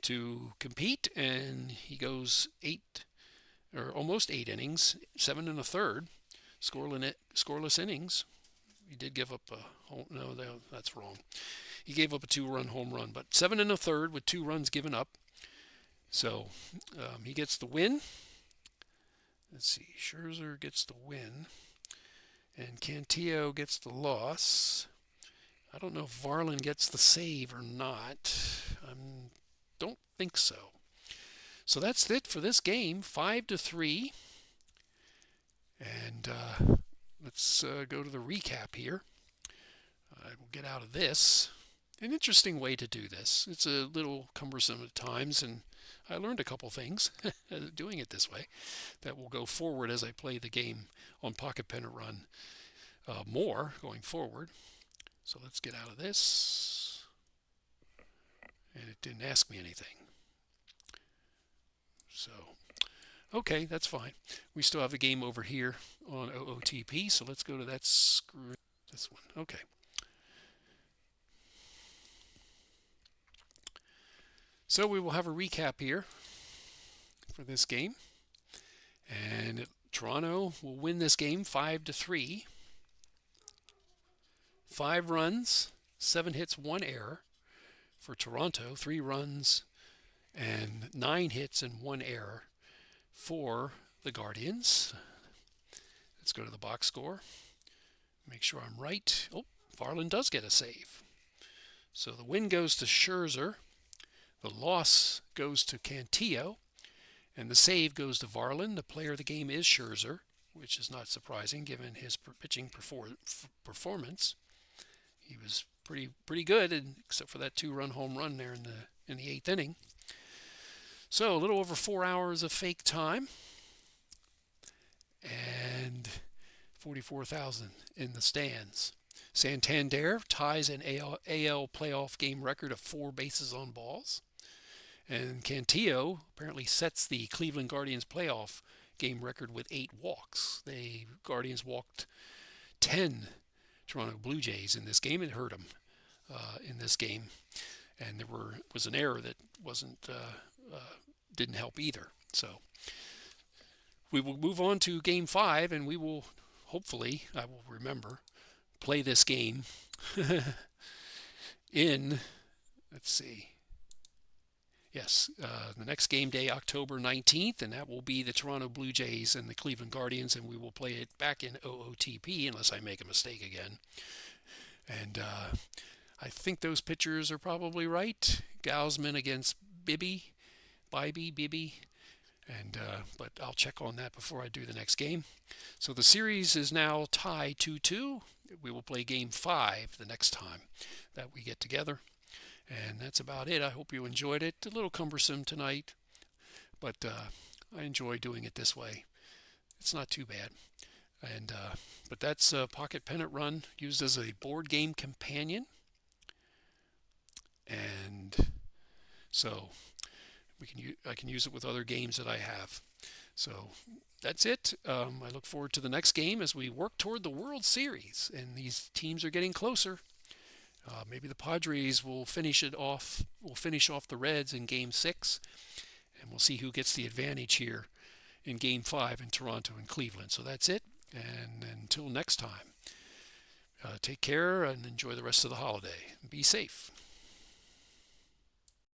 to compete, and he goes almost 8 innings, 7 1/3, scoreless innings. He did give up that's wrong. He gave up a 2-run home run, but 7 1/3 with 2 runs given up. So he gets the win. Let's see, Scherzer gets the win, and Cantillo gets the loss. I don't know if Varlin gets the save or not. I don't think so. So that's it for this game, 5-3. And let's go to the recap here. I will get out of this. An interesting way to do this. It's a little cumbersome at times, and I learned a couple things doing it this way that will go forward as I play the game on Pocket Pen and Run more going forward. So let's get out of this. And it didn't ask me anything. So, okay, that's fine. We still have a game over here on OOTP, so let's go to this one. Okay. So we will have a recap here for this game. And Toronto will win this game 5-3. 5 runs, 7 hits, 1 error for Toronto. 3 runs and 9 hits and 1 error for the Guardians. Let's go to the box score. Make sure I'm right. Oh, Varlin does get a save. So the win goes to Scherzer. The loss goes to Cantillo, and the save goes to Varlin. The player of the game is Scherzer, which is not surprising given his pitching performance. He was pretty good, except for that 2-run home run there in the 8th inning. So a little over 4 hours of fake time, and 44,000 in the stands. Santander ties an AL playoff game record of 4 bases on balls. And Cantillo apparently sets the Cleveland Guardians playoff game record with 8 walks. The Guardians walked 10 Toronto Blue Jays in this game and hurt them in this game. And there was an error that didn't help either. So we will move on to Game 5, and we will hopefully, I will remember, play this game in, let's see, yes, the next game day, October 19th, and that will be the Toronto Blue Jays and the Cleveland Guardians, and we will play it back in OOTP unless I make a mistake again. And I think those pitchers are probably right. Gausman against Bibby, and but I'll check on that before I do the next game. So the series is now tied 2-2, we will play Game 5 the next time that we get together. And that's about it. I hope you enjoyed it. A little cumbersome tonight, but I enjoy doing it this way. It's not too bad. And but that's Pocket Pennant Run, used as a board game companion. And so I can use it with other games that I have. So that's it. I look forward to the next game as we work toward the World Series, and these teams are getting closer. Maybe the Padres will finish it off. Will finish off the Reds in Game 6, and we'll see who gets the advantage here in Game 5 in Toronto and Cleveland. So that's it. And until next time, take care and enjoy the rest of the holiday. Be safe.